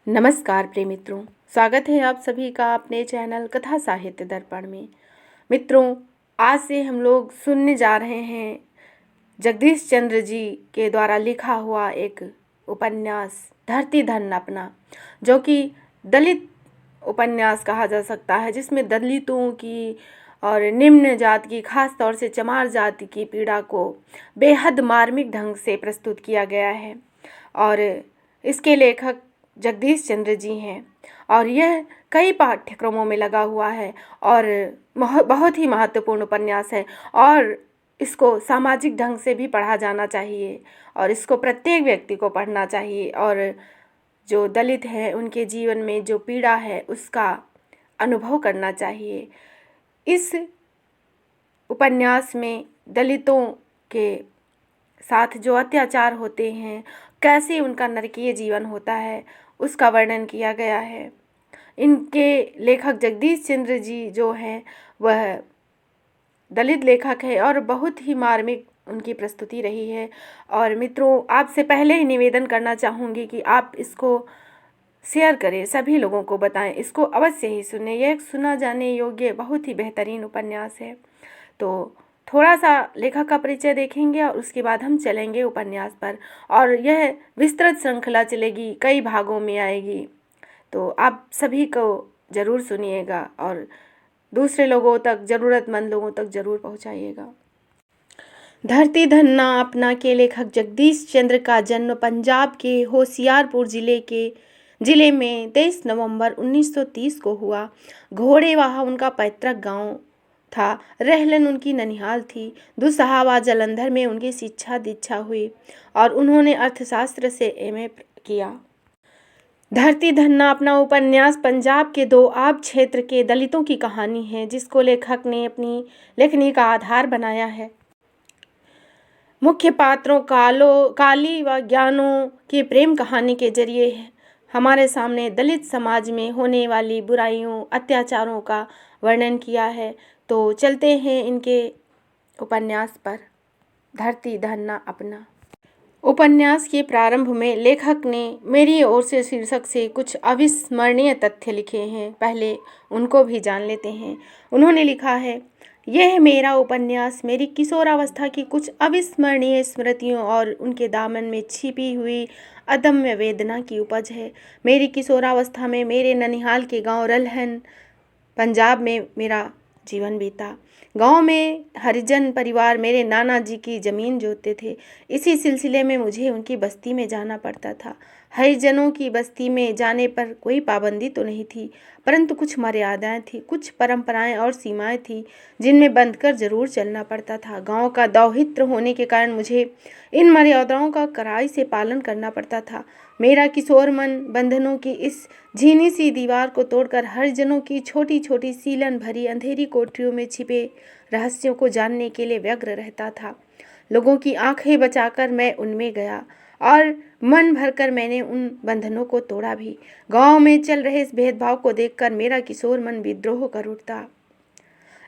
नमस्कार प्रिय मित्रों, स्वागत है आप सभी का अपने चैनल कथा साहित्य दर्पण में। मित्रों, आज से हम लोग सुनने जा रहे हैं जगदीश चंद्र जी के द्वारा लिखा हुआ एक उपन्यास धरती धन अपना, जो कि दलित उपन्यास कहा जा सकता है, जिसमें दलितों की और निम्न जात की, खास तौर से चमार जाति की पीड़ा को बेहद मार्मिक ढंग से प्रस्तुत किया गया है। और इसके लेखक जगदीश चंद्र जी हैं और यह कई पाठ्यक्रमों में लगा हुआ है और बहुत ही महत्वपूर्ण उपन्यास है और इसको सामाजिक ढंग से भी पढ़ा जाना चाहिए और इसको प्रत्येक व्यक्ति को पढ़ना चाहिए और जो दलित हैं उनके जीवन में जो पीड़ा है उसका अनुभव करना चाहिए। इस उपन्यास में दलितों के साथ जो अत्याचार होते हैं, कैसे उनका नरकीय जीवन होता है, उसका वर्णन किया गया है। इनके लेखक जगदीश चंद्र जी जो हैं वह दलित लेखक है और बहुत ही मार्मिक उनकी प्रस्तुति रही है। और मित्रों, आपसे पहले ही निवेदन करना चाहूँगी कि आप इसको शेयर करें, सभी लोगों को बताएं, इसको अवश्य ही सुने। यह एक सुना जाने योग्य बहुत ही बेहतरीन उपन्यास है। तो थोड़ा सा लेखक का परिचय देखेंगे और उसके बाद हम चलेंगे उपन्यास पर और यह विस्तृत श्रृंखला चलेगी, कई भागों में आएगी। तो आप सभी को ज़रूर सुनिएगा और दूसरे लोगों तक, ज़रूरतमंद लोगों तक ज़रूर पहुंचाइएगा। धरती धन्ना अपना के लेखक जगदीश चंद्र का जन्म पंजाब के होशियारपुर जिले में 23 नवंबर 1930 को हुआ। घोड़ेवाहा उनका पैतृक गांव था। रहलन उनकी ननिहाल थी। दुसहावा जालंधर में उनकी शिक्षा दीक्षा हुई और उन्होंने अर्थशास्त्र से एमए किया। धरती धन्ना अपना उपन्यास पंजाब के दोआब क्षेत्र के दलितों की कहानी है, जिसको लेखक ने अपनी लेखनी का आधार बनाया है। मुख्य पात्रों काली व ज्ञानों की प्रेम कहानी के जरिए हमारे सामने दलित समाज में होने वाली बुराइयों, अत्याचारों का वर्णन किया है। तो चलते हैं इनके उपन्यास पर। धरती धन्ना अपना। उपन्यास के प्रारंभ में लेखक ने मेरी ओर से शीर्षक से कुछ अविस्मरणीय तथ्य लिखे हैं, पहले उनको भी जान लेते हैं। उन्होंने लिखा है, यह मेरा उपन्यास मेरी किशोरावस्था की कुछ अविस्मरणीय स्मृतियों और उनके दामन में छिपी हुई अदम्य वेदना की उपज है। मेरी किशोरावस्था में मेरे ननिहाल के गांव रलहन पंजाब में मेरा जीवन बीता। गांव में हरिजन परिवार मेरे नाना जी की ज़मीन जोतते थे। इसी सिलसिले में मुझे उनकी बस्ती में जाना पड़ता था। हरिजनों की बस्ती में जाने पर कोई पाबंदी तो नहीं थी, परंतु कुछ मर्यादाएं थी, कुछ परंपराएं और सीमाएं थी जिनमें बंधकर जरूर चलना पड़ता था। गांव का दौहित्र होने के कारण मुझे इन मर्यादाओं का कड़ाई से पालन करना पड़ता था। मेरा किशोर मन बंधनों की इस झीनी सी दीवार को तोड़कर हरिजनों की छोटी छोटी सीलन भरी अंधेरी कोठरियों में छिपे रहस्यों को जानने के लिए व्यग्र रहता था। लोगों की आंखें बचाकर मैं उनमें गया और मन भरकर मैंने उन बंधनों को तोड़ा भी। गांव में चल रहे इस भेदभाव को देखकर मेरा किशोर मन विद्रोह कर उठता।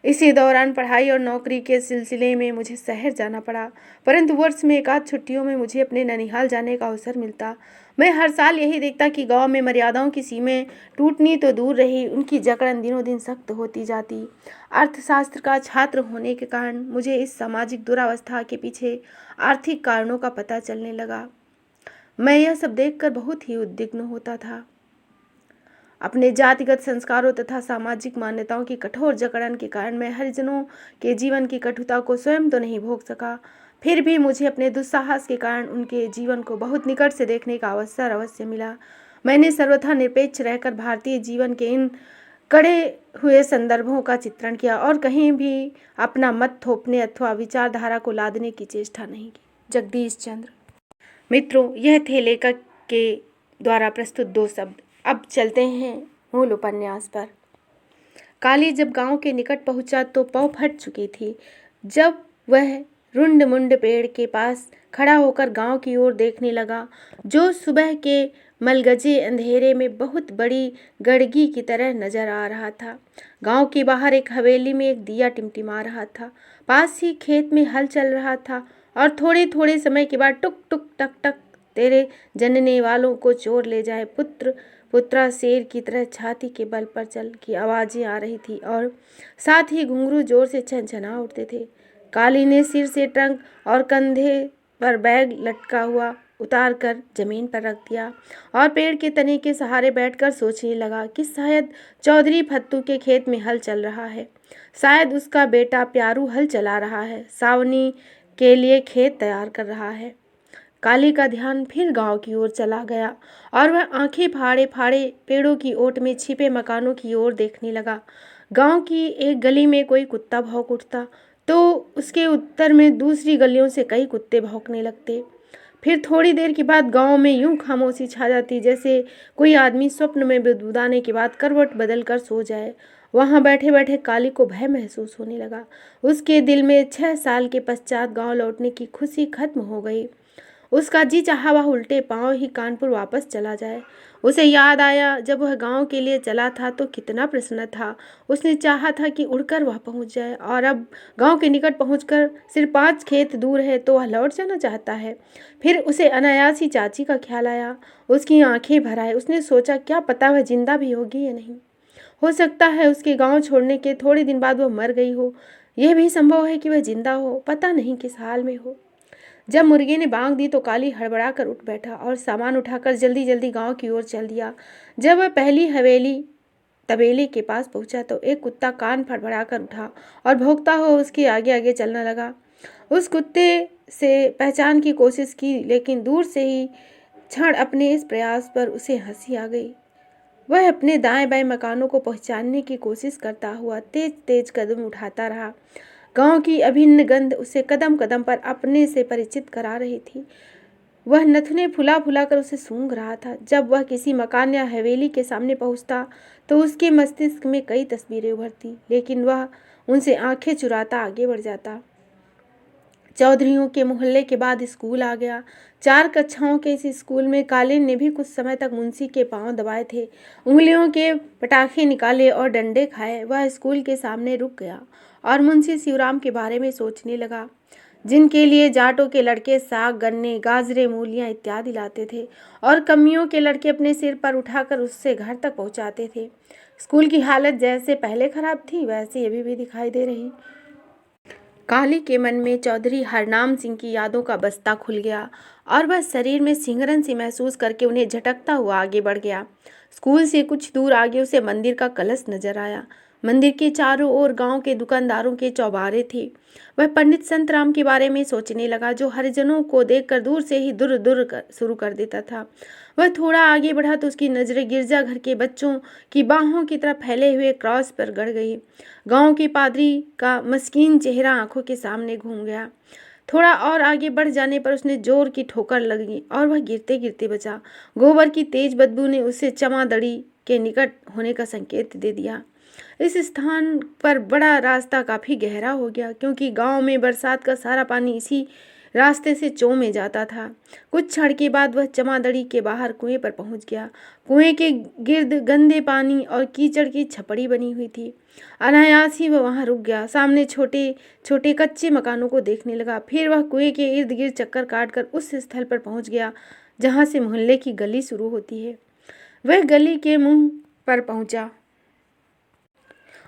इसी दौरान पढ़ाई और नौकरी के सिलसिले में मुझे शहर जाना पड़ा, परंतु वर्ष में एक आध छुट्टियों में मुझे अपने ननिहाल जाने का अवसर मिलता। मैं हर साल यही देखता कि गांव में मर्यादाओं की सीमें टूटनी तो दूर रही, उनकी जकड़न दिनों दिन सख्त होती जाती। अर्थशास्त्र का छात्र होने के कारण मुझे इस सामाजिक दुरावस्था के पीछे आर्थिक कारणों का पता चलने लगा। मैं यह सब देखकर बहुत ही उद्विग्न होता था। अपने जातिगत संस्कारों तथा सामाजिक मान्यताओं की कठोर जकड़न के कारण मैं हरिजनों के जीवन की कटुता को स्वयं तो नहीं भोग सका, फिर भी मुझे अपने दुस्साहस के कारण उनके जीवन को बहुत निकट से देखने का अवसर अवश्य मिला। मैंने सर्वथा निरपेक्ष रहकर भारतीय जीवन के इन कड़े हुए संदर्भों का चित्रण किया और कहीं भी अपना मत थोपने अथवा विचारधारा को लादने की चेष्टा नहीं की। जगदीश चंद्र। मित्रों, यह थे लेखक के द्वारा प्रस्तुत दो शब्द। अब चलते हैं मूल उपन्यास पर। काली जब गांव के निकट पहुंचा तो पौ फट चुकी थी। जब वह रुंड मुंड पेड़ के पास खड़ा होकर गांव की ओर देखने लगा, जो सुबह के मलगजे अंधेरे में बहुत बड़ी गड़गी की तरह नजर आ रहा था। गांव के बाहर एक हवेली में एक दिया टिमटिमा रहा था। पास ही खेत में हल चल रहा था और थोड़े थोड़े समय के बाद टुक टुक टक टक तेरे जनने वालों को चोर ले जाए। पुत्र पुत्रा शेर की तरह छाती के बल पर चल की आवाज़ें आ रही थी और साथ ही घुंघरू जोर से छनछना उठते थे। काली ने सिर से ट्रंक और कंधे पर बैग लटका हुआ उतार कर जमीन पर रख दिया और पेड़ के तने के सहारे बैठकर सोचने लगा कि शायद चौधरी फत्तू के खेत में हल चल रहा है, शायद उसका बेटा प्यारू हल चला रहा है, सावनी के लिए खेत तैयार कर रहा है। काली का ध्यान फिर गांव की ओर चला गया और वह आंखें फाड़े फाड़े पेड़ों की ओट में छिपे मकानों की ओर देखने लगा। गांव की एक गली में कोई कुत्ता भौंक उठता तो उसके उत्तर में दूसरी गलियों से कई कुत्ते भौंकने लगते। फिर थोड़ी देर के बाद गांव में यूं खामोशी छा जाती जैसे कोई आदमी स्वप्न में बुदबुदाने के बाद करवट बदल कर सो जाए। वहां बैठे बैठे काली को भय महसूस होने लगा। उसके दिल में 6 साल के पश्चात गांव लौटने की खुशी खत्म हो गई। उसका जी चाहा वह उल्टे पांव ही कानपुर वापस चला जाए। उसे याद आया जब वह गांव के लिए चला था तो कितना प्रसन्न था। उसने चाहा था कि उड़कर वह पहुंच जाए और अब गांव के निकट पहुंचकर सिर्फ 5 खेत दूर है तो वह लौट जाना चाहता है। फिर उसे अनायास ही चाची का ख्याल आया। उसकी आंखें भर आए। उसने सोचा क्या पता वह जिंदा भी होगी या नहीं। हो सकता है उसके गांव छोड़ने के थोड़े दिन बाद वह मर गई हो। यह भी संभव है कि वह जिंदा हो, पता नहीं किस हाल में हो। जब मुर्गे ने बांग दी तो काली हड़बड़ा कर उठ बैठा और सामान उठाकर जल्दी जल्दी गांव की ओर चल दिया। जब वह पहली हवेली तबेले के पास पहुंचा तो एक कुत्ता कान फड़फड़ा कर उठा और भौंकता हुआ उसके आगे आगे चलने लगा। उस कुत्ते से पहचान की कोशिश की लेकिन दूर से ही क्षण अपने इस प्रयास पर उसे हंसी आ गई। वह अपने दाएं बाएं मकानों को पहचानने की कोशिश करता हुआ तेज तेज कदम उठाता रहा। गांव की अभिन्न गंध उसे कदम कदम पर अपने से परिचित करा रही थी। वह नथुने फुला फुला कर उसे सूंघ रहा था। जब वह किसी मकान या हवेली के सामने पहुंचता तो उसके मस्तिष्क में कई तस्वीरें उभरती लेकिन वह उनसे आंखें चुराता आगे बढ़ जाता। चौधरियों के मोहल्ले के बाद स्कूल आ गया। 4 कक्षाओं के इस स्कूल में कालीन ने भी कुछ समय तक मुंशी के पांव दबाए थे, उंगलियों के पटाखे निकाले और डंडे खाए। वह स्कूल के सामने रुक गया और मुंशी शिवराम के बारे में सोचने लगा, जिनके लिए जाटों के लड़के साग, गन्ने, गाजरे, मूलियां इत्यादि लाते थे और कमियों के लड़के अपने सिर पर उठाकर उससे घर तक पहुंचाते थे। स्कूल की हालत जैसे पहले खराब थी वैसे अभी भी दिखाई दे रही। काली के मन में चौधरी हरनाम सिंह की यादों का बस्ता खुल गया और वह शरीर में सिंहरन सी महसूस करके उन्हें झटकता हुआ आगे बढ़ गया। स्कूल से कुछ दूर आगे उसे मंदिर का कलश नजर आया। मंदिर के चारों ओर गांव के दुकानदारों के चौबारे थे। वह पंडित संतराम के बारे में सोचने लगा जो हरिजनों को देखकर दूर से ही दुर दुर शुरू कर देता था। वह थोड़ा आगे बढ़ा तो उसकी नजरें गिरजाघर के बच्चों की बाहों की तरफ फैले हुए क्रॉस पर गड़ गई। गांव के पादरी का मस्कीन चेहरा आंखों के सामने घूम गया। थोड़ा और आगे बढ़ जाने पर उसने जोर की ठोकर लगी और वह गिरते गिरते बचा। गोबर की तेज बदबू ने उसे चमादड़ी के निकट होने का संकेत दे दिया। इस स्थान पर बड़ा रास्ता काफी गहरा हो गया क्योंकि गांव में बरसात का सारा पानी इसी रास्ते से चों में जाता था। कुछ क्षण के बाद वह चमादड़ी के बाहर कुएं पर पहुंच गया। कुएं के गिर्द गंदे पानी और कीचड़ की छपड़ी बनी हुई थी। अनायास ही वह वहां रुक गया। सामने छोटे छोटे कच्चे मकानों को देखने लगा। फिर वह कुएं के इर्द गिर्द चक्कर काटकर उस स्थल पर पहुंच गया जहां से मोहल्ले की गली शुरू होती है। वह गली के मुंह पर पहुंचा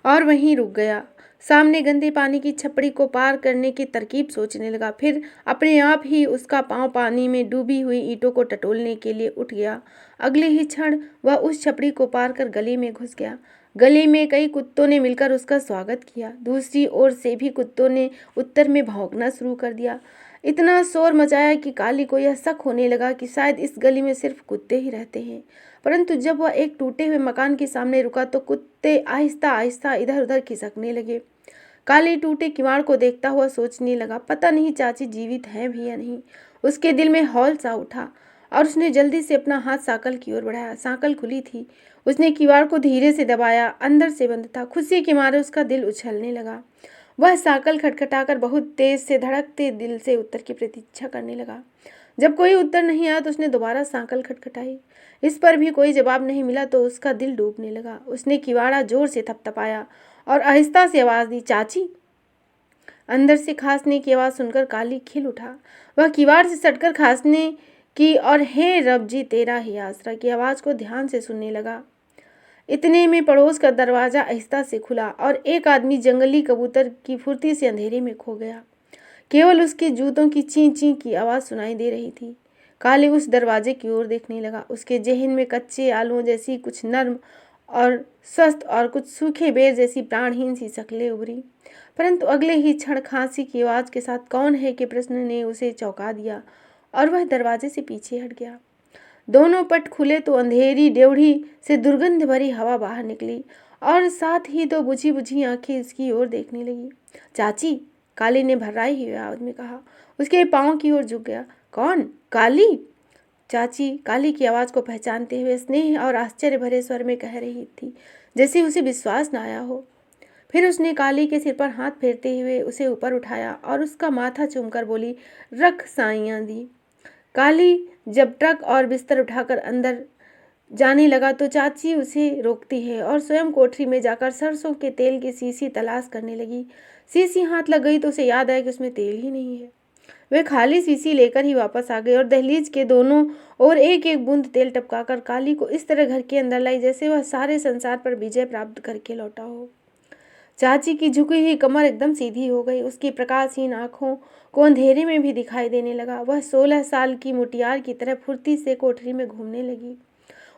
और वहीं रुक गया। सामने गंदे पानी की छपड़ी को पार करने की तरकीब सोचने लगा। फिर अपने आप ही उसका पांव पानी में डूबी हुई ईंटों को टटोलने के लिए उठ गया। अगले ही क्षण वह उस छपड़ी को पार कर गली में घुस गया। गली में कई कुत्तों ने मिलकर उसका स्वागत किया। दूसरी ओर से भी कुत्तों ने उत्तर में भौंकना शुरू कर दिया। इतना शोर मचाया कि काली को यह शक होने लगा कि शायद इस गली में सिर्फ कुत्ते ही रहते हैं। परंतु जब वह एक टूटे हुए मकान के सामने रुका तो कुत्ते आहिस्ता आहिस्ता इधर उधर खिसकने लगे। काली टूटे किवाड़ को देखता हुआ सोचने लगा, पता नहीं चाची जीवित हैं भी या नहीं। उसके दिल में हौल सा उठा और उसने जल्दी से अपना हाथ साकल की ओर बढ़ाया। साकल खुली थी। उसने किवाड़ को धीरे से दबाया। अंदर से बंद था। खुशी के मारे उसका दिल उछलने लगा। वह साकल खटखटाकर बहुत तेज से धड़कते दिल से उत्तर की प्रतीक्षा करने लगा। जब कोई उत्तर नहीं आया तो उसने दोबारा साकल खटखटाई। इस पर भी कोई जवाब नहीं मिला तो उसका दिल डूबने लगा। उसने किवाड़ा जोर से थपथपाया और आहिस्ता से आवाज दी, चाची। अंदर से खांसने की आवाज सुनकर काली खिल उठा। वह किवाड़ से सटकर खांसने की और हे रब जी तेरा ही आसरा की आवाज़ को ध्यान से सुनने लगा। इतने में पड़ोस का दरवाज़ा आहिस्ता से खुला और एक आदमी जंगली कबूतर की फुर्ती से अंधेरे में खो गया। केवल उसके जूतों की ची ची की आवाज़ सुनाई दे रही थी। काली उस दरवाजे की ओर देखने लगा। उसके जहन में कच्चे आलूओं जैसी कुछ नर्म और स्वस्थ और कुछ सूखे बेर जैसी प्राणहीन सी शक्लें उभरी। परंतु अगले ही क्षण खांसी की आवाज़ के साथ कौन है के प्रश्न ने उसे चौंका दिया और वह दरवाजे से पीछे हट गया। दोनों पट खुले तो अंधेरी ड्योढ़ी से दुर्गंध भरी हवा बाहर निकली और साथ ही दो बुझी बुझी आंखें उसकी ओर देखने लगी। चाची, काली ने भर्राई हुई आवाज में कहा। उसके पांव की ओर झुक गया। कौन? काली? चाची काली की आवाज़ को पहचानते हुए स्नेह और आश्चर्य भरे स्वर में कह रही थी, जैसे उसे विश्वास न आया हो। फिर उसने काली के सिर पर हाथ फेरते हुए उसे ऊपर उठाया और उसका माथा चूमकर बोली, रख साइयाँ दी। काली जब ट्रक और बिस्तर उठाकर अंदर जाने लगा तो चाची उसे रोकती है और स्वयं कोठरी में जाकर सरसों के तेल की शीशी तलाश करने लगी। शीशी हाथ लग गई तो उसे याद आया कि उसमें तेल ही नहीं है। वे खाली शीशी लेकर ही वापस आ गए और दहलीज के दोनों ओर एक एक बूंद तेल टपकाकर काली को इस तरह घर के अंदर लाई जैसे वह सारे संसार पर विजय प्राप्त करके लौटा हो। चाची की झुकी हुई कमर एकदम सीधी हो गई। उसकी प्रकाशहीन आंखों को अंधेरे में भी दिखाई देने लगा। वह 16 साल की मुटियार की तरह फुर्ती से कोठरी में घूमने लगी।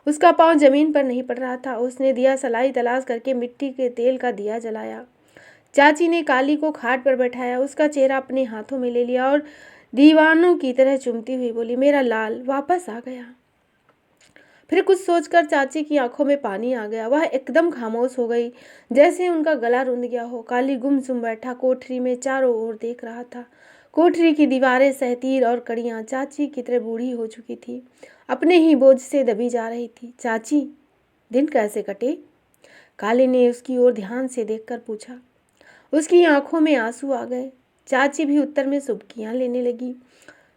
उसका पांव जमीन पर नहीं पड़ रहा था। उसने दिया सलाई तलाश करके मिट्टी के तेल का दिया जलाया। चाची ने काली को खाट पर बैठाया, उसका चेहरा अपने हाथों में ले लिया और दीवानों की तरह चूमती हुई बोली, मेरा लाल वापस आ गया। फिर कुछ सोचकर चाची की आंखों में पानी आ गया। वह एकदम खामोश हो गई, जैसे उनका गला रुंध गया हो। काली गुमसुम बैठा कोठरी में चारों ओर देख रहा था। कोठरी की दीवारें सहतीर और कड़ियां चाची की तरह बूढ़ी हो चुकी थी, अपने ही बोझ से दबी जा रही थी। चाची, दिन कैसे कटे? काली ने उसकी ओर ध्यान से देखकर पूछा। उसकी आंखों में आंसू आ गए। चाची भी उत्तर में सुबकियां लेने लगी।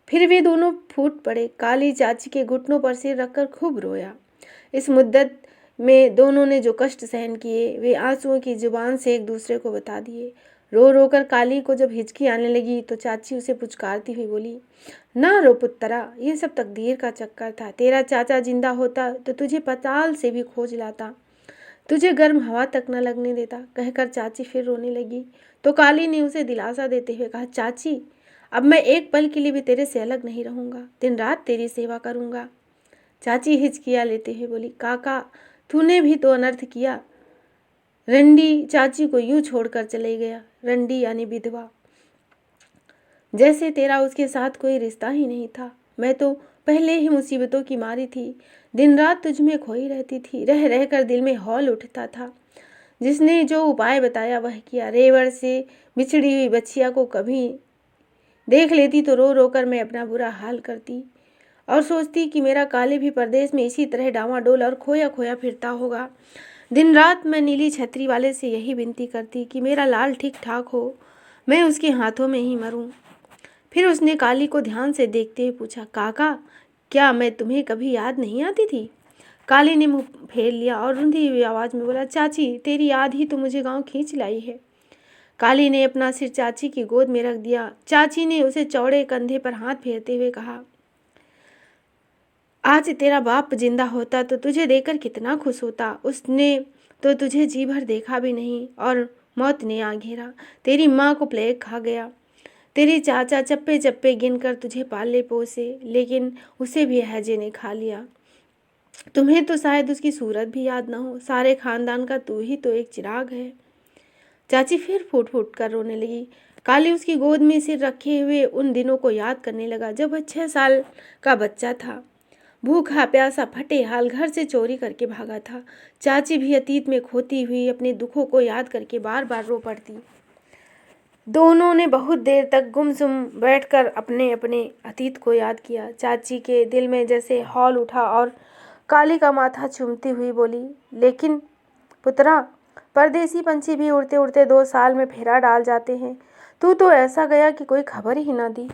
फिर वे दोनों फूट पड़े। काली चाची के घुटनों पर सिर रखकर खूब रोया। इस मुद्दत में दोनों ने जो कष्ट सहन किए वे आंसुओं की जुबान से एक दूसरे को बता दिए। रो रो कर काली को जब हिचकी आने लगी तो चाची उसे पुचकारती हुई बोली, ना रो पुत्तरा, ये सब तकदीर का चक्कर था। तेरा चाचा जिंदा होता तो तुझे पताल से भी खोज लाता, तुझे गर्म हवा तक न लगने देता। कहकर चाची फिर रोने लगी तो काली ने उसे दिलासा देते हुए कहा, चाची, अब मैं एक पल के लिए भी तेरे से अलग नहीं रहूंगा, दिन रात तेरी सेवा करूंगा। चाची हिचकियां लेते हुए बोली, काका, तूने भी तो अनर्थ किया। रंडी चाची को यूं छोड़कर चले गया। रंडी यानी विधवा, जैसे तेरा उसके साथ कोई रिश्ता ही नहीं था। मैं तो पहले ही मुसीबतों की मारी थी, दिन रात तुझ में खोई रहती थी। रह रहकर दिल में हौल उठता था। जिसने जो उपाय बताया वह किया। रेवड़ से बिछड़ी हुई बच्चिया को कभी देख लेती तो रो रो कर मैं अपना बुरा हाल करती और सोचती कि मेरा काले भी परदेश में इसी तरह डावाडोल और खोया खोया फिरता होगा। दिन रात मैं नीली छतरी वाले से यही विनती करती कि मेरा लाल ठीक ठाक हो, मैं उसके हाथों में ही मरूं। फिर उसने काली को ध्यान से देखते हुए पूछा, काका, क्या मैं तुम्हें कभी याद नहीं आती थी? काली ने मुंह फेर लिया और रुंधी हुई आवाज़ में बोला, चाची, तेरी याद ही तो मुझे गांव खींच लाई है। काली ने अपना सिर चाची की गोद में रख दिया। चाची ने उसे चौड़े कंधे पर हाथ फेरते हुए कहा, आज तेरा बाप जिंदा होता तो तुझे देखकर कितना खुश होता। उसने तो तुझे जी भर देखा भी नहीं और मौत ने आ घेरा। तेरी माँ को प्लेग खा गया। तेरे चाचा चप्पे चप्पे गिनकर तुझे पाले पोसे, लेकिन उसे भी हैजे ने खा लिया। तुम्हें तो शायद उसकी सूरत भी याद ना हो। सारे खानदान का तू ही तो एक चिराग है। चाची फिर फूट फूट कर रोने लगी। काली उसकी गोद में सिर रखे हुए उन दिनों को याद करने लगा जब वह 6 साल का बच्चा था, भूखा प्यासा फटे हाल घर से चोरी करके भागा था। चाची भी अतीत में खोती हुई अपने दुखों को याद करके बार बार रो पड़ती। दोनों ने बहुत देर तक गुमसुम बैठकर अपने अपने अतीत को याद किया। चाची के दिल में जैसे हौल उठा और काली का माथा चूमती हुई बोली, लेकिन पुत्रा, परदेसी पंछी भी उड़ते उड़ते 2 साल में फेरा डाल जाते हैं। तू तो ऐसा गया कि कोई खबर ही ना दी।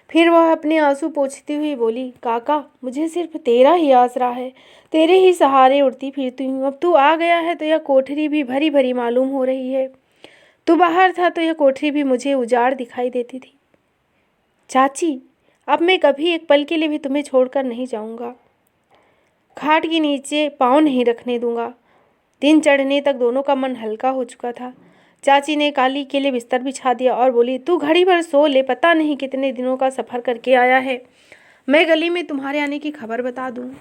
फिर वह अपने आंसू पोंछती हुई बोली, काका, मुझे सिर्फ तेरा ही आसरा है, तेरे ही सहारे उड़ती फिरती हूँ। अब तू आ गया है तो यह कोठरी भी भरी भरी मालूम हो रही है। तू बाहर था तो यह कोठरी भी मुझे उजाड़ दिखाई देती थी। चाची, अब मैं कभी एक पल के लिए भी तुम्हें छोड़कर नहीं जाऊंगा। खाट के नीचे पाँव नहीं रखने दूंगा। दिन चढ़ने तक दोनों का मन हल्का हो चुका था। चाची ने काली के लिए बिस्तर बिछा दिया और बोली, तू घड़ी भर सो ले, पता नहीं कितने दिनों का सफ़र करके आया है। मैं गली में तुम्हारे आने की खबर बता दूँ।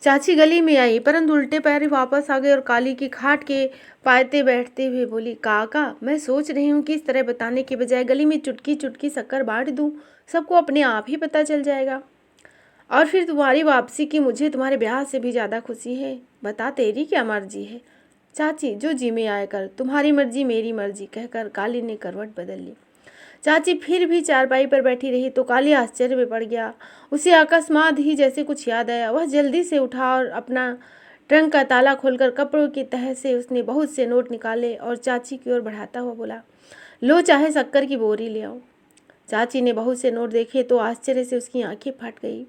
चाची गली में आई, परंतु उल्टे पैर वापस आ गए और काली की खाट के पायते बैठते हुए बोली, काका, मैं सोच रही हूँ कि इस तरह बताने के बजाय गली में चुटकी चुटकी शक्कर बांट दूँ, सबको अपने आप ही पता चल जाएगा। और फिर तुम्हारी वापसी की मुझे तुम्हारे ब्याह से भी ज़्यादा खुशी है। बता, तेरी क्या मर्जी है। चाची, जो जी में आए कर, तुम्हारी मर्जी मेरी मर्जी, कहकर काली ने करवट बदल ली। चाची फिर भी चारपाई पर बैठी रही तो काली आश्चर्य में पड़ गया। उसे अकस्मात ही जैसे कुछ याद आया। वह जल्दी से उठा और अपना ट्रंक का ताला खोलकर कपड़ों की तह से उसने बहुत से नोट निकाले और चाची की ओर बढ़ाता हुआ बोला, लो, चाहे शक्कर की बोरी ले आओ। चाची ने बहुत से नोट देखे तो आश्चर्य से उसकी आंखें फट गई।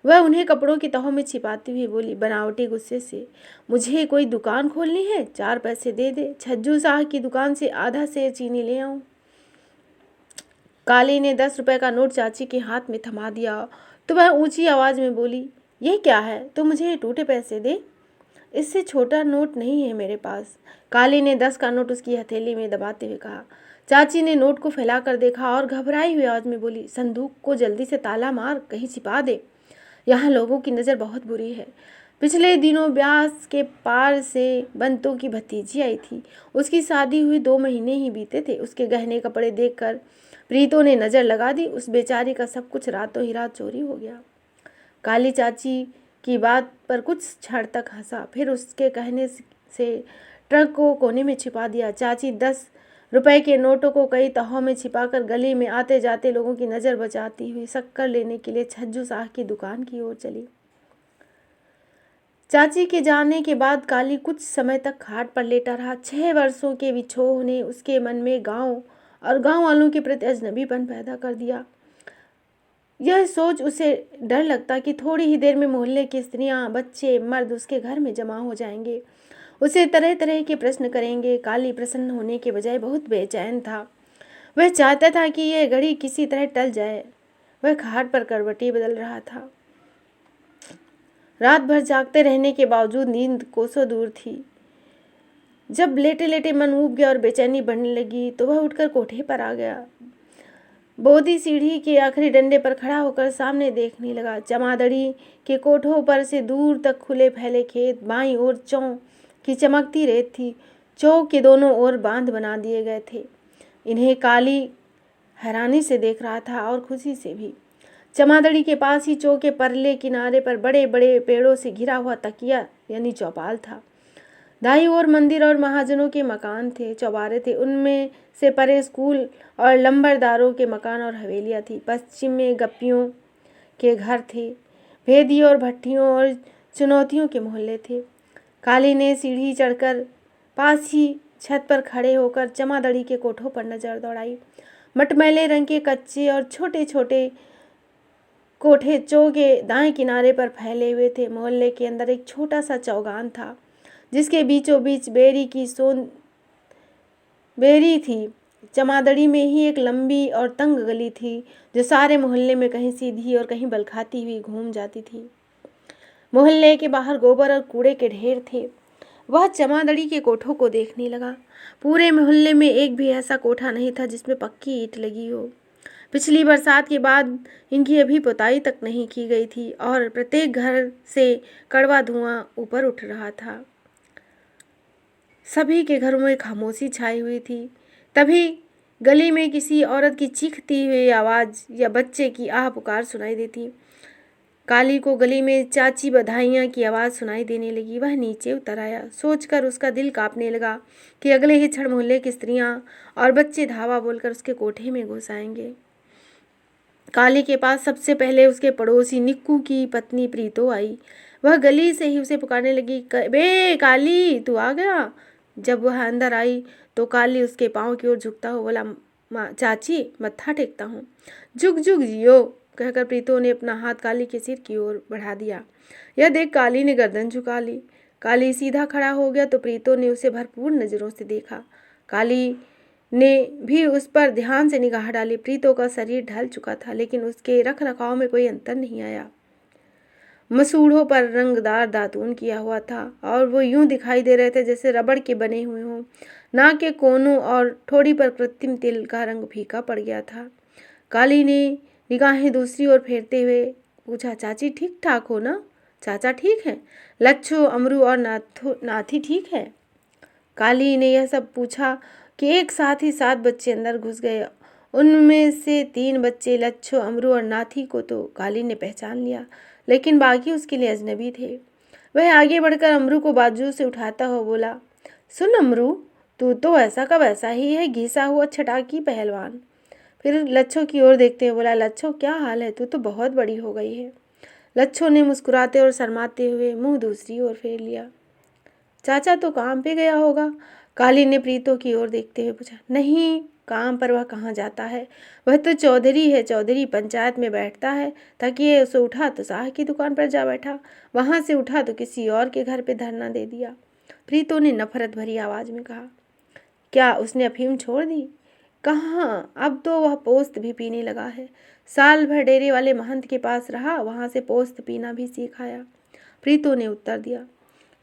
वह उन्हें कपड़ों की तहों में छिपाती हुई बोली बनावटी गुस्से से, मुझे कोई दुकान खोलनी है, 4 पैसे दे दे, छज्जू शाह की दुकान से आधा सेर चीनी ले आऊं। काली ने 10 रुपए का नोट चाची के हाथ में थमा दिया तो वह ऊंची आवाज में बोली, ये क्या है, तो मुझे टूटे पैसे दे, इससे छोटा नोट नहीं है मेरे पास। काली ने 10 का नोट उसकी हथेली में दबाते हुए कहा। चाची ने नोट को फैलाकर देखा और घबराई हुई आवाज में बोली, संदूक को जल्दी से ताला मार, कहीं छिपा दे, यहाँ लोगों की नज़र बहुत बुरी है। पिछले दिनों ब्यास के पार से बंतों की भतीजी आई थी। उसकी शादी हुई 2 महीने ही बीते थे। उसके गहने कपड़े देखकर प्रीतों ने नज़र लगा दी। उस बेचारी का सब कुछ रातों ही रात चोरी हो गया। काली चाची की बात पर कुछ क्षण तक हंसा, फिर उसके कहने से ट्रक को कोने में छिपा दिया। चाची 10 रुपए के नोटों को कई तहों में छिपाकर गली में आते जाते लोगों की नज़र बचाती हुई शक्कर लेने के लिए छज्जू शाह की दुकान की ओर चली। चाची के जाने के बाद काली कुछ समय तक खाट पर लेटा रहा। 6 वर्षों के विछोह ने उसके मन में गांव और गांव वालों के प्रति अजनबीपन पैदा कर दिया। यह सोच उसे डर लगता कि थोड़ी ही देर में मोहल्ले की स्त्रियां, बच्चे, मर्द उसके घर में जमा हो जाएंगे, उसे तरह तरह के प्रश्न करेंगे। काली प्रसन्न होने के बजाय बहुत बेचैन था। वह चाहता था कि यह घड़ी किसी तरह टल जाए। वह खाट पर करवटी बदल रहा था। रात भर जागते रहने के बावजूद नींद कोसों दूर थी। जब लेटे लेटे मन ऊब गया और बेचैनी बढ़ने लगी तो वह उठकर कोठे पर आ गया। बोधी सीढ़ी के आखिरी डंडे पर खड़ा होकर सामने देखने लगा। चमादड़ी के कोठों पर से दूर तक खुले फैले खेत, बाईं ओर चौं की चमकती रेत थी। चौक के दोनों ओर बांध बना दिए गए थे। इन्हें काली हैरानी से देख रहा था और खुशी से भी। चमादड़ी के पास ही चौक के परले किनारे पर बड़े बड़े पेड़ों से घिरा हुआ तकिया यानी चौपाल था। दाईं ओर मंदिर और महाजनों के मकान थे, चौबारे थे। उनमें से परे स्कूल और लंबरदारों के मकान और हवेलियाँ थी। पश्चिम में गप्पियों के घर थे। भेदी और भट्टियों और चुनौतियों के मोहल्ले थे। काली ने सीढ़ी चढ़कर पास ही छत पर खड़े होकर चमादड़ी के कोठों पर नजर दौड़ाई। मटमैले रंग के कच्चे और छोटे छोटे कोठे चौक के दाएं किनारे पर फैले हुए थे। मोहल्ले के अंदर एक छोटा सा चौगान था जिसके बीचों बीच बेरी की सोन बेरी थी। चमादड़ी में ही एक लंबी और तंग गली थी जो सारे मोहल्ले में कहीं सीधी और कहीं बल खाती हुई घूम जाती थी। मोहल्ले के बाहर गोबर और कूड़े के ढेर थे। वह चमादड़ी के कोठों को देखने लगा। पूरे मोहल्ले में एक भी ऐसा कोठा नहीं था जिसमें पक्की ईंट लगी हो। पिछली बरसात के बाद इनकी अभी पुताई तक नहीं की गई थी और प्रत्येक घर से कड़वा धुआं ऊपर उठ रहा था। सभी के घरों में खामोशी छाई हुई थी। तभी गली में किसी औरत की चीखती हुई आवाज़ या बच्चे की आह पुकार सुनाई देती। काली को गली में चाची बधाइयाँ की आवाज़ सुनाई देने लगी। वह नीचे उतर आया। सोचकर उसका दिल कांपने लगा कि अगले ही क्षण मोहल्ले की स्त्रियाँ और बच्चे धावा बोलकर उसके कोठे में घुस आएंगे। काली के पास सबसे पहले उसके पड़ोसी निक्कू की पत्नी प्रीतो आई। वह गली से ही उसे पुकारने लगी, बे काली, तू आ गया। जब वह अंदर आई तो काली उसके पाँव की ओर झुकता हुआ बोला, चाची, मत्था टेकता हूँ। झुक झुक जियो, कहकर प्रीतो ने अपना हाथ काली के सिर की ओर बढ़ा दिया। यह देख काली ने गर्दन झुका ली। काली सीधा खड़ा हो गया तो प्रीतो ने उसे भरपूर नज़रों से देखा। काली ने भी उस पर ध्यान से निगाह डाली। प्रीतो का शरीर ढल चुका था, लेकिन उसके रख रखाव में कोई अंतर नहीं आया। मसूड़ों पर रंगदार दातून किया हुआ था और वो यूं दिखाई दे रहे थे जैसे रबड़ के बने हुए हों। नाक के कोनों और ठोड़ी पर कृत्रिम तिल का रंग फीका पड़ गया था। काली ने निगाहें दूसरी ओर फेरते हुए पूछा, चाची ठीक ठाक हो ना? चाचा ठीक है? लच्छू, अमरू और नाथी ठीक है? काली ने यह सब पूछा कि एक साथ ही 7 बच्चे अंदर घुस गए। उनमें से 3 बच्चे, लच्छू, अमरू और नाथी को तो काली ने पहचान लिया, लेकिन बाकी उसके लिए अजनबी थे। वह आगे बढ़कर अमरू को बाजू से उठाता हुआ बोला, सुन अमरू, तू तो ऐसा का वैसा ही है, घिसा हुआ छटाकी पहलवान। फिर लच्छो की ओर देखते हुए बोला, लच्छो क्या हाल है? तू तो बहुत बड़ी हो गई है। लच्छो ने मुस्कुराते और शर्माते हुए मुंह दूसरी ओर फेर लिया। चाचा तो काम पे गया होगा? काली ने प्रीतो की ओर देखते हुए पूछा। नहीं, काम पर वह कहाँ जाता है, वह तो चौधरी है। चौधरी पंचायत में बैठता है, ताकि ये उसे उठा तो साह की दुकान पर जा बैठा, वहां से उठा तो किसी और के घर पे धरना दे दिया। प्रीतो ने नफरत भरी आवाज में कहा। क्या उसने अफीम छोड़ दी? कहाँ, अब तो वह पोस्त भी पीने लगा है। साल भर डेरे वाले महंत के पास रहा, वहां से पोस्त पीना भी सीख आया। प्रीतो ने उत्तर दिया।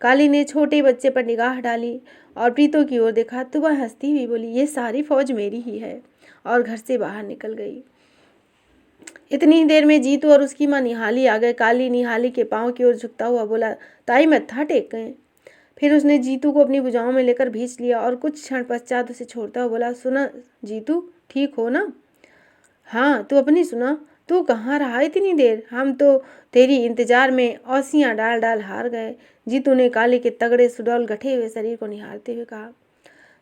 काली ने छोटे बच्चे पर निगाह डाली और प्रीतो की ओर देखा तो वह हंसती हुई बोली, ये सारी फौज मेरी ही है, और घर से बाहर निकल गई। इतनी देर में जीतू और उसकी माँ निहाली आ गए। काली निहाली के पाँव की ओर झुकता हुआ बोला, ताई मत्था टेक गए। फिर उसने जीतू को अपनी भुजाओं में लेकर भींच लिया और कुछ क्षण पश्चात उसे छोड़ता हुआ बोला, सुना जीतू, ठीक हो ना? हाँ, तू अपनी सुना, तू कहाँ रहा इतनी देर? हम तो तेरी इंतजार में औसियाँ डाल डाल हार गए। जीतू ने काली के तगड़े सुडौल गठे हुए शरीर को निहारते हुए कहा।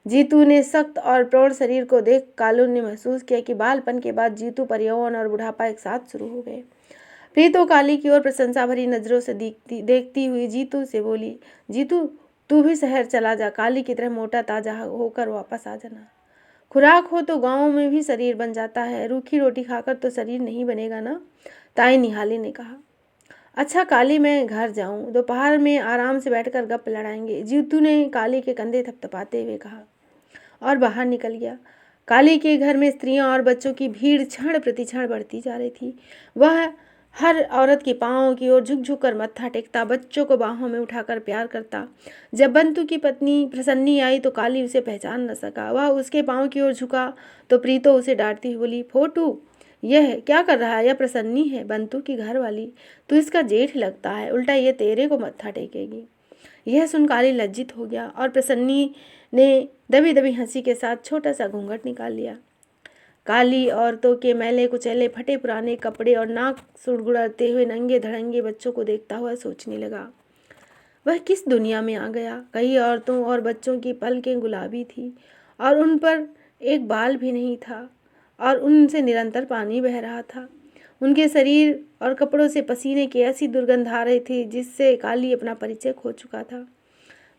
जीतू ने सख्त और प्रौढ़ शरीर को देख कालू ने महसूस किया कि बालपन के बाद जीतू पर यौवन और बुढ़ापा एक साथ शुरू हो गए। प्रीतो काली की ओर प्रशंसा भरी नजरों से देखती हुई जीतू से बोली, जीतू तू भी शहर चला जा, काली की तरह मोटा ताजा होकर वापस आ जाना। खुराक हो तो गाँव में भी शरीर बन जाता है, रूखी रोटी खाकर तो शरीर नहीं बनेगा ना, ताई निहाली ने कहा। अच्छा काली, मैं घर जाऊं, दोपहर में आराम से बैठकर गप लड़ाएंगे, जीतू ने काली के कंधे थपथपाते हुए कहा और बाहर निकल गया। काली के घर में स्त्रियां और बच्चों की भीड़ क्षण प्रति क्षण बढ़ती जा रही थी। वह हर औरत के पांवों की ओर झुक झुक कर मत्था टेकता, बच्चों को बाहों में उठाकर प्यार करता। जब बंतु की पत्नी प्रसन्नी आई तो काली उसे पहचान न सका। वह उसके पांव की ओर झुका तो प्रीतो उसे डांटती हुई बोली, फोटू यह क्या कर रहा है? यह प्रसन्नी है, बंतु की घर वाली, तू इसका जेठ लगता है, उल्टा ये तेरे को मत्था टेकेगी। यह सुन काली लज्जित हो गया और प्रसन्नी ने दबी दबी हंसी के साथ छोटा सा घूंघट निकाल लिया। काली औरतों के मैले कुचैले फटे पुराने कपड़े और नाक सुड़गुड़ाते हुए नंगे धड़ंगे बच्चों को देखता हुआ सोचने लगा, वह किस दुनिया में आ गया। कई औरतों और बच्चों की पलकें गुलाबी थी और उन पर एक बाल भी नहीं था और उनसे निरंतर पानी बह रहा था। उनके शरीर और कपड़ों से पसीने की ऐसी दुर्गंध आ रही थी जिससे काली अपना परिचय खो चुका था।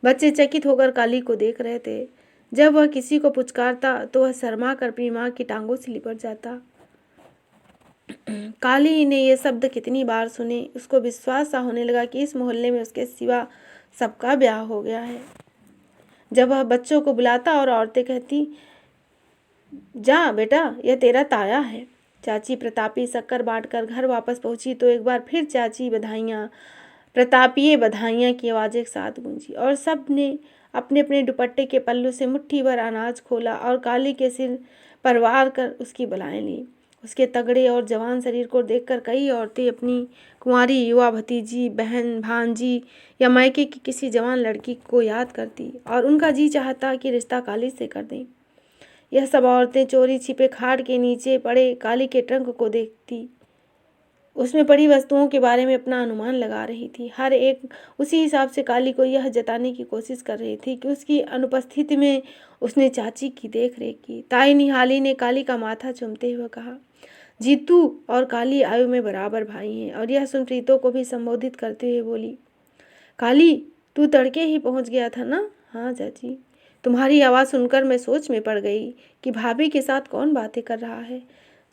बच्चे चकित होकर काली को देख रहे थे। जब वह किसी को पुचकारता तो वह शर्मा कर अपनी माँ की टांगों से लिपट जाता। काली ने ये शब्द कितनी बार सुने, उसको विश्वास सा होने लगा कि इस मोहल्ले में उसके सिवा सबका ब्याह हो गया है। जब वह बच्चों को बुलाता और औरतें कहती, जा बेटा यह तेरा ताया है। चाची प्रतापी शक्कर बांटकर घर वापस पहुंची तो एक बार फिर चाची बधाइयाँ, प्रतापीय बधाइयाँ की आवाज़ एक साथ गूंजी और सब ने अपने अपने दुपट्टे के पल्लू से मुट्ठी भर अनाज खोला और काली के सिर पर वार कर उसकी बलाएं ली। उसके तगड़े और जवान शरीर को देखकर कई औरतें अपनी कुंवारी युवा भतीजी, बहन, भांजी या मायके की किसी जवान लड़की को याद करती और उनका जी चाहता कि रिश्ता काली से कर दें। यह सब औरतें चोरी छिपे खाट के नीचे पड़े काली के ट्रंक को देखती, उसमें पड़ी वस्तुओं के बारे में अपना अनुमान लगा रही थी। हर एक उसी हिसाब से काली को यह जताने की कोशिश कर रही थी कि उसकी अनुपस्थिति में उसने चाची की देख रेख की। ताई निहाली ने काली का माथा चूमते हुए कहा, जीतू और काली आयु में बराबर भाई हैं। और यह सुन प्रीतो को भी संबोधित करते हुए बोली, काली तू तड़के ही पहुंच गया था ना? हाँ चाची, तुम्हारी आवाज़ सुनकर मैं सोच में पड़ गई कि भाभी के साथ कौन बातें कर रहा है।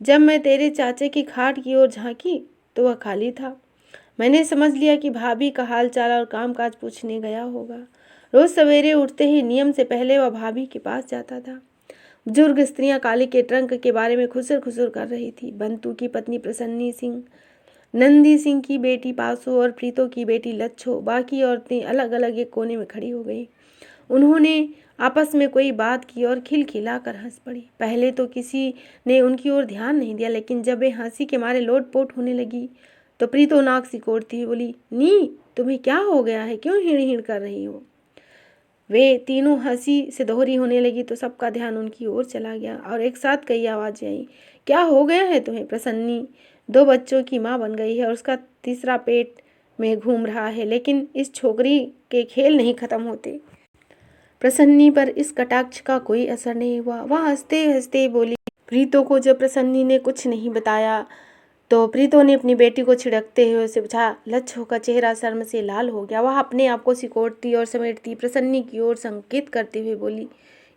जब मैं तेरे चाचे की खाट की ओर झांकी तो वह खाली था। मैंने समझ लिया कि भाभी का हाल चाल और कामकाज पूछने गया होगा। रोज सवेरे उठते ही नियम से पहले वह भाभी के पास जाता था। बुजुर्ग स्त्रियां काली के ट्रंक के बारे में खुसर खुसर कर रही थी। बंतु की पत्नी प्रसन्नी सिंह, नंदी सिंह की बेटी पासो और प्रीतो की बेटी लच्छो, बाकी औरतें अलग अलग एक कोने में खड़ी हो गई। उन्होंने आपस में कोई बात की और खिलखिलाकर हंस पड़ी। पहले तो किसी ने उनकी ओर ध्यान नहीं दिया, लेकिन जब वे हंसी के मारे लोटपोट होने लगी तो प्रीतो नाक सिकोड़ती हुई बोली, नी तुम्हें क्या हो गया है, क्यों हिड़ हिड़ कर रही हो? वे तीनों हंसी से दोहरी होने लगी तो सबका ध्यान उनकी ओर चला गया और एक साथ कई आवाजें आई, क्या हो गया है तुम्हें? प्रसन्नी 2 बच्चों की माँ बन गई है और उसका तीसरा पेट में घूम रहा है, लेकिन इस छोकरी के खेल नहीं खत्म होते। प्रसन्नी पर इस कटाक्ष का कोई असर नहीं हुआ। वह हंसते हंसते बोली। प्रीतो को जब प्रसन्नी ने कुछ नहीं बताया तो प्रीतो ने अपनी बेटी को छिड़कते हुए उसे पूछा। लच्छो का चेहरा शर्म से लाल हो गया। वह अपने आप को सिकोड़ती और समेटती प्रसन्नी की ओर संकेत करते हुए बोली,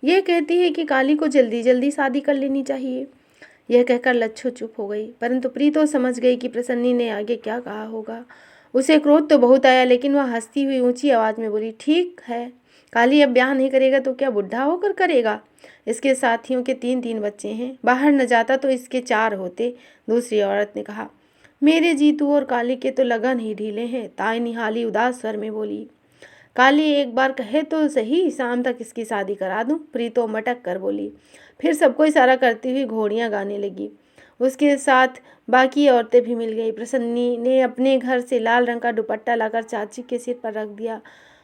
यह कहती है कि काली को जल्दी जल्दी शादी कर लेनी चाहिए। यह कहकर लच्छो चुप हो गई, परंतु प्रीतो समझ गई कि प्रसन्नी ने आगे क्या कहा होगा। उसे क्रोध तो बहुत आया, लेकिन वह हंसती हुई ऊंची आवाज में बोली, ठीक है, काली अब ब्याह नहीं करेगा तो क्या बुढ़ा होकर करेगा? इसके साथियों के 3-3 बच्चे हैं, बाहर न जाता तो इसके 4 होते। दूसरी औरत ने कहा, मेरे जीतू और काली के तो लगन ही ढीले हैं। ताई निहाली उदास स्वर में बोली, काली एक बार कहे तो सही, शाम तक इसकी शादी करा दूं। प्रीतो मटक कर बोली। फिर सबको इशारा करती हुई घोड़ियां गाने लगी। उसके साथ बाकी औरतें भी मिल गई। प्रसन्नी ने अपने घर से लाल रंग का दुपट्टा लाकर चाची के सिर पर रख दिया।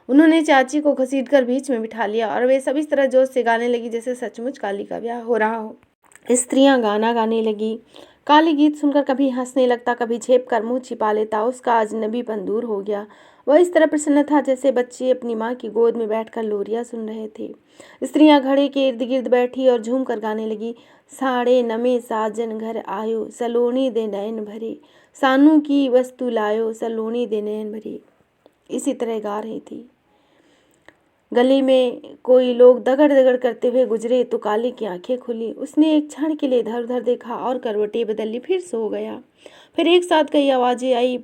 उन्होंने चाची को घसीटकर बीच में बिठा लिया और वे सब इस तरह जोश से गाने लगी जैसे सचमुच काली का ब्याह हो रहा हो। स्त्रियां गाना गाने लगी। काली गीत सुनकर कभी हंसने लगता, कभी झेप कर मुंह छिपा लेता। उसका अजनबीपन दूर हो गया। वह इस तरह प्रसन्न था जैसे बच्चे अपनी माँ की गोद में बैठकर लोरियां सुन रहे थे। स्त्रियां घड़े के इर्द गिर्द बैठी और झूम कर गाने लगी। साड़े नमे साजन घर आयो, सलोनी दे नयन भरे, सानू की वस्तु लायो, सलोनी दे नयन भरे। इसी तरह गा रही थी। गली में कोई लोग दगड़ दगड़ करते हुए गुजरे तो काली की आंखें खुली। उसने एक क्षण के लिए इधर उधर देखा और करवटें बदल ली, फिर सो गया। फिर एक साथ कई आवाजें आई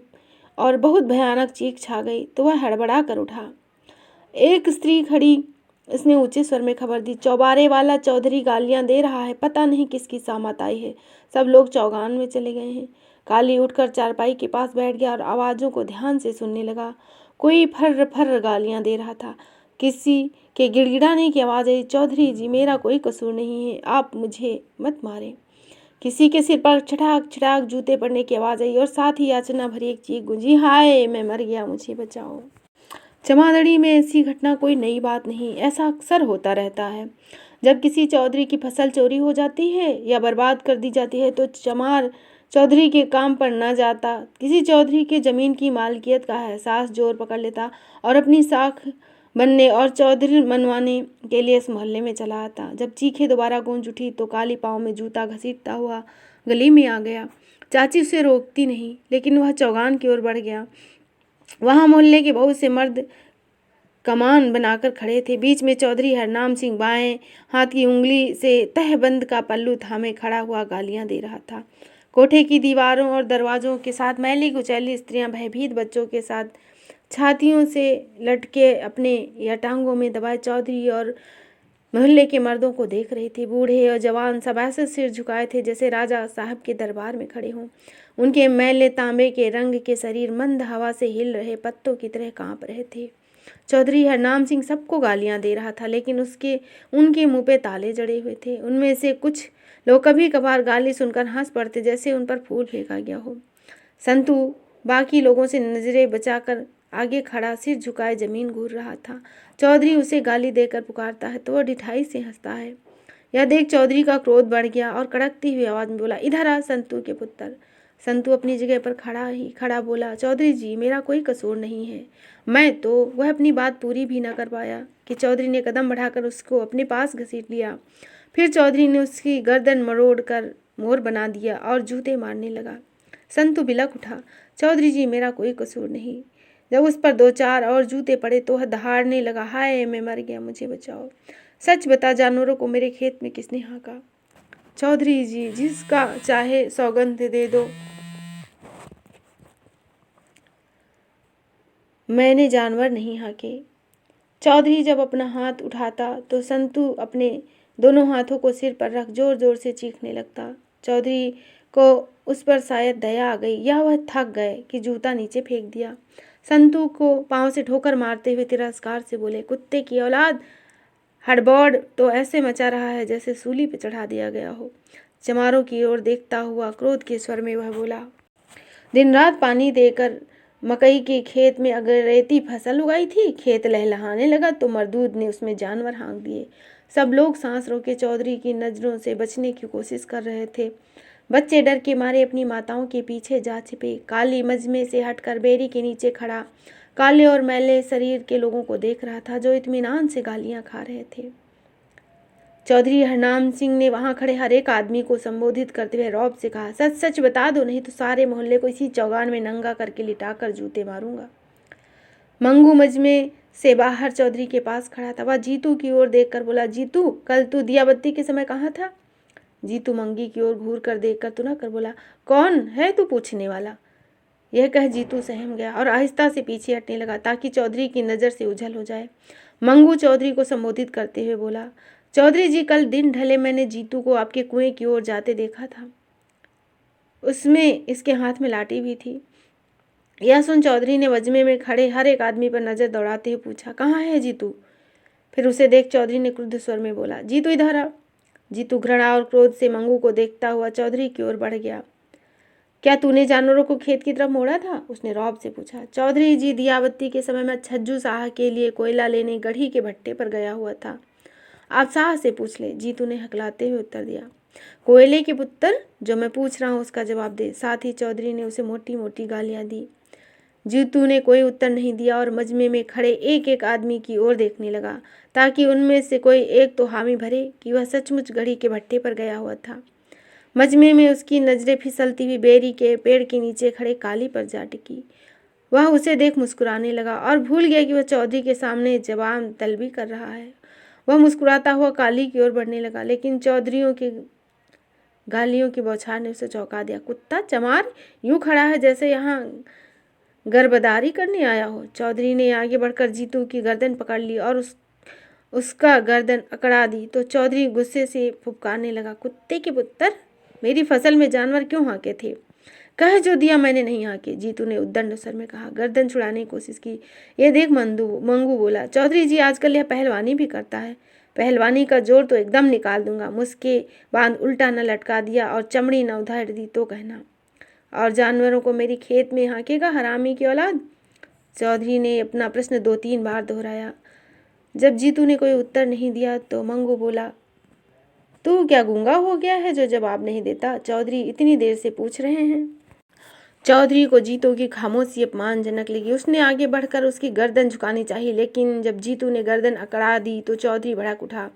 और बहुत भयानक चीख छा गई तो वह हड़बड़ा कर उठा। एक स्त्री खड़ी, उसने ऊंचे स्वर में खबर दी, चौबारे वाला चौधरी गालियां दे रहा है, पता नहीं किसकी सामत आई है। सब लोग चौगान में चले गए हैं। काली उठकर चारपाई के पास बैठ गया और आवाजों को ध्यान से सुनने लगा। कोई फर्र फर्र गालियां दे रहा था। किसी के गिड़गिड़ाने की आवाज आई, चौधरी जी मेरा कोई कसूर नहीं है, आप मुझे मत मारें। किसी के सिर पर छटाक छटाक जूते पड़ने की आवाज आई और साथ ही याचना भरी एक चीख गूंजी, हाय मैं मर गया, मुझे बचाओ। चमादड़ी में ऐसी घटना कोई नई बात नहीं, ऐसा अक्सर होता रहता है। जब किसी चौधरी की फसल चोरी हो जाती है या बर्बाद कर दी जाती है तो चमार चौधरी के काम पर न जाता। किसी चौधरी के जमीन की मालकियत का एहसास जोर पकड़ लेता और अपनी साख बनने और चौधरी मनवाने के लिए इस मोहल्ले में चला आता। जब चीखें दोबारा गूंज उठी तो काली पाँव में जूता घसीटता हुआ गली में आ गया। चाची उसे रोकती नहीं, लेकिन वह चौगान की ओर बढ़ गया। वहाँ मोहल्ले के बहुत से मर्द कमान बनाकर खड़े थे। बीच में चौधरी हरनाम सिंह बाएं हाथ की उंगली से तहबंद का पल्लू थामे खड़ा हुआ गालियां दे रहा था। कोठे की दीवारों और दरवाजों के साथ मैली कुचैली स्त्रियां भयभीत बच्चों के साथ छातियों से लटके अपने या टांगों में दबाए चौधरी और मोहल्ले के मर्दों को देख रही थी। बूढ़े और जवान सब ऐसे सिर झुकाए थे जैसे राजा साहब के दरबार में खड़े हों। उनके मैले तांबे के रंग के शरीर मंद हवा से हिल रहे पत्तों की तरह कांप रहे थे। चौधरी हरनाम सिंह सबको गालियां दे रहा था, लेकिन उनके मुंह पे ताले जड़े हुए थे। उनमें से कुछ लोग कभी कभार गाली सुनकर हंस पड़ते जैसे उन पर फूल फेंका गया हो। संतू बाकी लोगों से नजरें बचाकर आगे खड़ा सिर झुकाए जमीन घूर रहा था। चौधरी उसे गाली देकर पुकारता है तो वह ढिठाई से हंसता है। यह देख चौधरी का क्रोध बढ़ गया और कड़कती हुई आवाज में बोला, इधर आ संतू के पुत्र। संतू अपनी जगह पर खड़ा बोला, चौधरी जी मेरा कोई कसूर नहीं है। मैं तो वह अपनी बात पूरी भी न कर पाया कि चौधरी ने कदम बढ़ाकर उसको अपने पास घसीट लिया। फिर चौधरी ने उसकी गर्दन मरोड़ कर मोर बना दिया और जूते मारने लगा। संतू बिलक उठा, चौधरी जी मेरा कोई कसूर नहीं। जब उस पर 2-4 और जूते पड़े तो वह दहाड़ने लगा, हाय मैं मर गया, मुझे बचाओ। सच बता, जानवरों को मेरे खेत में किसने हाँका? चौधरी जी जिसका चाहे सौगंध दे दो, मैंने जानवर नहीं हाँके। चौधरी जब अपना हाथ उठाता तो संतू अपने दोनों हाथों को सिर पर रख जोर जोर से चीखने लगता। चौधरी को उस पर शायद दया आ गई या वह थक गए कि जूता नीचे फेंक दिया। संतू को पांव से ठोकर मारते हुए तिरस्कार से बोले, कुत्ते की औलाद, हड़बड़ तो ऐसे मचा रहा है जैसे सूली पे चढ़ा दिया गया हो। चमारों की ओर देखता हुआ क्रोध के स्वर में वह बोला, दिन रात पानी देकर मकई के खेत में अगरेती फसल उगाई थी, खेत लहलहाने लगा तो मरदूद ने उसमें जानवर हाँक दिए। सब लोग सांस रोके चौधरी की नजरों से बचने की कोशिश कर रहे थे। बच्चे डर के मारे अपनी माताओं के पीछे जा छिपे। काली मजमे से हटकर बेरी के नीचे खड़ा काले और मैले शरीर के लोगों को देख रहा था जो इत्मीनान से गालियां खा रहे थे। चौधरी हरनाम सिंह ने वहां खड़े हर एक आदमी को संबोधित करते हुए रौब से कहा, सच सच बता दो, नहीं तो सारे मोहल्ले को इसी चौगान में नंगा करके लिटाकर जूते मारूंगा। मंगू मजमे से बाहर चौधरी के पास खड़ा था। वह जीतू की ओर देखकर बोला, जीतू, कल तू दिया बत्ती के समय कहाँ था? जीतू मंगी की ओर घूर कर देखकर तुना कर बोला, कौन है तू पूछने वाला? यह कह जीतू सहम गया और आहिस्ता से पीछे हटने लगा ताकि चौधरी की नज़र से उझल हो जाए। मंगू चौधरी को संबोधित करते हुए बोला, चौधरी जी, कल दिन ढले मैंने जीतू को आपके कुएं की ओर जाते देखा था। उसमें इसके हाथ में लाठी भी थी। यह सुन चौधरी ने वजमे में खड़े हर एक आदमी पर नजर दौड़ाते हुए पूछा, कहाँ है जीतू? फिर उसे देख चौधरी ने क्रुद्ध स्वर में बोला, जीतू इधर आ। जीतू घृणा और क्रोध से मंगू को देखता हुआ चौधरी की ओर बढ़ गया। क्या तूने जानवरों को खेत की तरफ मोड़ा था? उसने रौब से पूछा। चौधरी जी, दियाबत्ती के समय में छज्जू साह के लिए कोयला लेने गढ़ी के भट्टे पर गया हुआ था। आप साह से पूछ ले, जीतू ने हकलाते हुए उत्तर दिया। कोयले के पुत्र, जो मैं पूछ रहा हूँ उसका जवाब दे। साथ ही चौधरी ने उसे मोटी मोटी गालियां दी। जीतू ने कोई उत्तर नहीं दिया और मजमे में खड़े एक एक आदमी की ओर देखने लगा ताकि उनमें से कोई एक तो हामी भरे कि वह सचमुच गढ़ी के भट्टे पर गया हुआ था। मजमे में उसकी नजरें फिसलती हुई बेरी के पेड़ के नीचे खड़े काली पर जा टिकी। वह उसे देख मुस्कुराने लगा और भूल गया कि वह चौधरी के सामने जवान तलबी कर रहा है। वह मुस्कुराता हुआ काली की ओर बढ़ने लगा, लेकिन चौधरियों के गालियों की बौछार ने उसे चौंका दिया। कुत्ता चमार यूं खड़ा है जैसे यहाँ गर्भदारी करने आया हो। चौधरी ने आगे बढ़कर जीतू की गर्दन पकड़ ली और उसका गर्दन अकड़ा दी तो चौधरी गुस्से से फुफकारने लगा, कुत्ते के पुत्र, मेरी फसल में जानवर क्यों हाँके थे? कह जो दिया मैंने नहीं हाँके। जीतू ने उद्दंड स्वर में कहा। गर्दन छुड़ाने की कोशिश की। ये देख मंगू बोला, चौधरी जी आजकल यह पहलवानी भी करता है। पहलवानी का जोर तो एकदम निकाल दूंगा। मुझके बांध उल्टा न लटका दिया और चमड़ी न उधार दी तो कहना। और जानवरों को मेरी खेत में हाँकेगा, हरामी की औलाद? चौधरी ने अपना प्रश्न 2-3 बार दोहराया। जब जीतू ने कोई उत्तर नहीं दिया तो मंगू बोला, तू क्या गूंगा हो गया है जो जवाब नहीं देता? चौधरी इतनी देर से पूछ रहे हैं। चौधरी को जीतू की खामोशी अपमानजनक लगी। उसने आगे बढ़कर उसकी गर्दन झुकानी चाहिए, लेकिन जब जीतू ने गर्दन अकड़ा दी तो चौधरी भड़क उठा।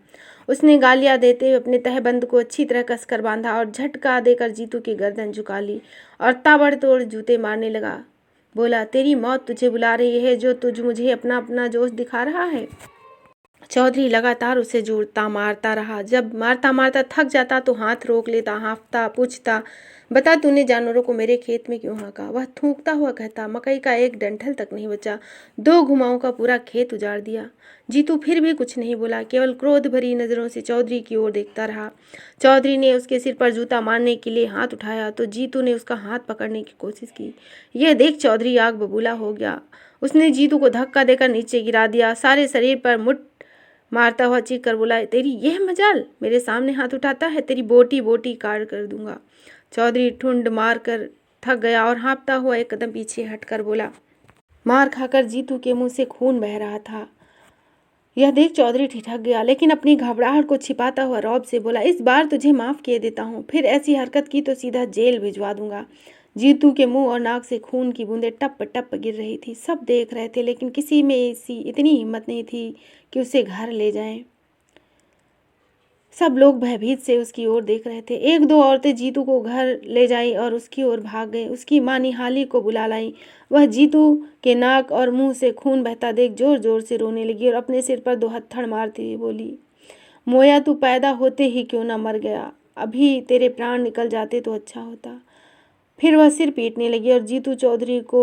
उसने गालियां देते हुए अपने तहबंद को अच्छी तरह कसकर बांधा और झटका देकर जीतू की गर्दन झुका ली और ताबड़तोड़ जूते मारने लगा। बोला, तेरी मौत तुझे बुला रही है जो तुझ मुझे अपना अपना जोश दिखा रहा है। चौधरी लगातार उसे जोड़ता मारता रहा। जब मारता मारता थक जाता तो हाथ रोक लेता, हाँफता, पूछता, बता तूने जानवरों को मेरे खेत में क्यों हाँका? वह थूकता हुआ कहता, मकई का एक डंठल तक नहीं बचा, 2 घुमाओं का पूरा खेत उजाड़ दिया। जीतू फिर भी कुछ नहीं बोला, केवल क्रोध भरी नजरों से चौधरी की ओर देखता रहा। चौधरी ने उसके सिर पर जूता मारने के लिए हाथ उठाया तो जीतू ने उसका हाथ पकड़ने की कोशिश की। यह देख चौधरी आग बबूला हो गया। उसने जीतू को धक्का देकर नीचे गिरा दिया। सारे शरीर पर मुठ मारता हुआ चीख कर बोला, तेरी यह मजाल, मेरे सामने हाथ उठाता है, तेरी बोटी बोटी काट कर दूंगा। चौधरी ठुंड मार कर थक गया और हाँफता हुआ एक कदम पीछे हटकर बोला। मार खाकर जीतू के मुंह से खून बह रहा था। यह देख चौधरी ठिठक गया, लेकिन अपनी घबराहट को छिपाता हुआ रौब से बोला, इस बार तुझे माफ किए देता हूँ, फिर ऐसी हरकत की तो सीधा जेल भिजवा दूंगा। जीतू के मुंह और नाक से खून की बूंदें टप टप गिर रही थी। सब देख रहे थे, लेकिन किसी में इतनी हिम्मत नहीं थी कि उसे घर ले जाएं। सब लोग भयभीत से उसकी ओर देख रहे थे। 1-2 औरतें जीतू को घर ले जाई और उसकी ओर भाग गई। उसकी माँ निहाली को बुला लाई। वह जीतू के नाक और मुंह से खून बहता देख जोर जोर से रोने लगी और अपने सिर पर 2 हत्थड़ मारती हुई बोली, मोया, तू पैदा होते ही क्यों ना मर गया? अभी तेरे प्राण निकल जाते तो अच्छा होता। फिर वह सिर पीटने लगी और जीतू चौधरी को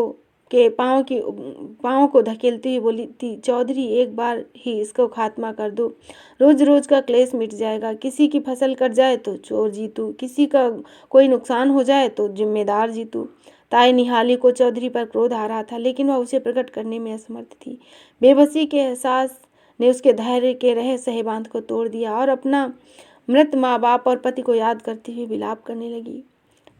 के पाँव को धकेलती हुई बोली थी, चौधरी एक बार ही इसको खात्मा कर दो, रोज रोज का क्लेश मिट जाएगा। किसी की फसल कट जाए तो चोर जीतू, किसी का कोई नुकसान हो जाए तो जिम्मेदार जीतू। ताई निहाली को चौधरी पर क्रोध आ रहा था, लेकिन वह उसे प्रकट करने में असमर्थ थी। बेबसी के एहसास ने उसके धैर्य के रहे सहे बांध को तोड़ दिया और अपना मृत माँ बाप और पति को याद करती हुई विलाप करने लगी।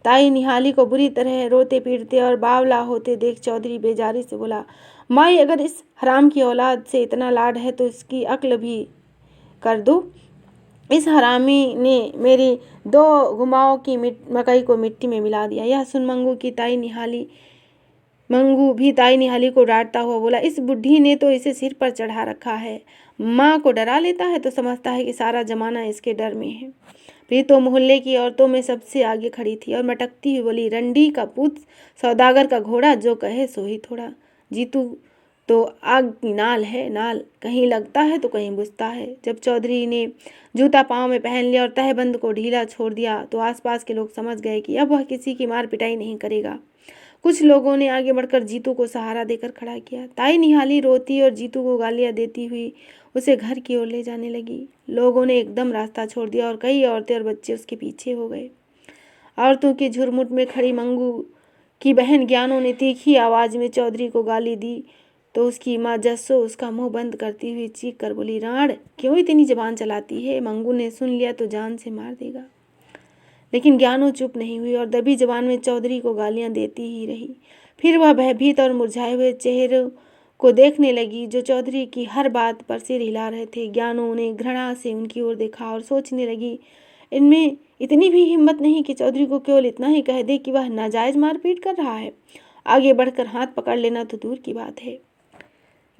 ताई निहाली को बुरी तरह रोते पीटते और बावला होते देख चौधरी बेजारी से बोला, माई अगर इस हराम की औलाद से इतना लाड है तो इसकी अक्ल भी कर दो। इस हरामी ने मेरी 2 घुमाओं की मकई को मिट्टी में मिला दिया। यह सुन मंगू भी ताई निहाली को डांटता हुआ बोला, इस बुढ़ी ने तो इसे सिर पर चढ़ा रखा है, माँ को डरा लेता है तो समझता है कि सारा जमाना इसके डर में है। प्रीतो मोहल्ले की औरतों में सबसे आगे खड़ी थी और मटकती हुई बोली, रंडी का पूत, सौदागर का घोड़ा, जो कहे सो ही थोड़ा। जीतू तो आग की नाल है, नाल कहीं लगता है तो कहीं बुझता है। जब चौधरी ने जूता पाँव में पहन लिया और तहबंद को ढीला छोड़ दिया तो आसपास के लोग समझ गए कि अब वह किसी की मार पिटाई नहीं करेगा। कुछ लोगों ने आगे बढ़कर जीतू को सहारा देकर खड़ा किया। ताई निहाली रोती और जीतू को गालियां देती हुई उसे घर की ओर ले जाने लगी। लोगों ने एकदम रास्ता छोड़ दिया और कई औरतें और बच्चे उसके पीछे हो गए। औरतों की झुरमुट में खड़ी मंगू की बहन ज्ञानों ने तीखी आवाज में चौधरी को गाली दी तो उसकी माँ जस्सो उसका मुंह बंद करती हुई चीख कर बोली, राण क्यों इतनी जबान चलाती है, मंगू ने सुन लिया तो जान से मार देगा। लेकिन ज्ञानू चुप नहीं हुई और दबी जबान में चौधरी को गालियां देती ही रही। फिर वह भयभीत और मुरझाए हुए चेहरे को देखने लगी जो चौधरी की हर बात पर सिर हिला रहे थे। ज्ञानू ने घृणा से उनकी ओर देखा और सोचने लगी, इनमें इतनी भी हिम्मत नहीं कि चौधरी को केवल इतना ही कह दे कि वह नाजायज मारपीट कर रहा है, आगे बढ़कर हाथ पकड़ लेना तो दूर की बात है।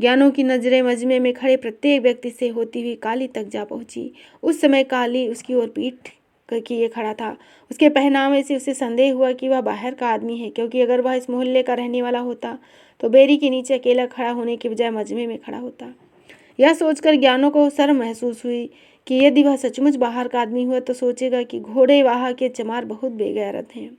ज्ञानों की नजरें मजमे में खड़े प्रत्येक व्यक्ति से होती हुई काली तक जा पहुंची। उस समय काली उसकी ओर पीठ किए खड़ा था। उसके पहनावे से उसे संदेह हुआ कि वह बाहर का आदमी है, क्योंकि अगर वह इस मोहल्ले का रहने वाला होता तो बेरी के नीचे अकेला खड़ा होने के बजाय मजमे में खड़ा होता। यह सोचकर ज्ञानों को शर्म महसूस हुई कि यदि वह सचमुच बाहर का आदमी हुआ तो सोचेगा कि घोड़े वाह के चमार बहुत बेगैरत हैं,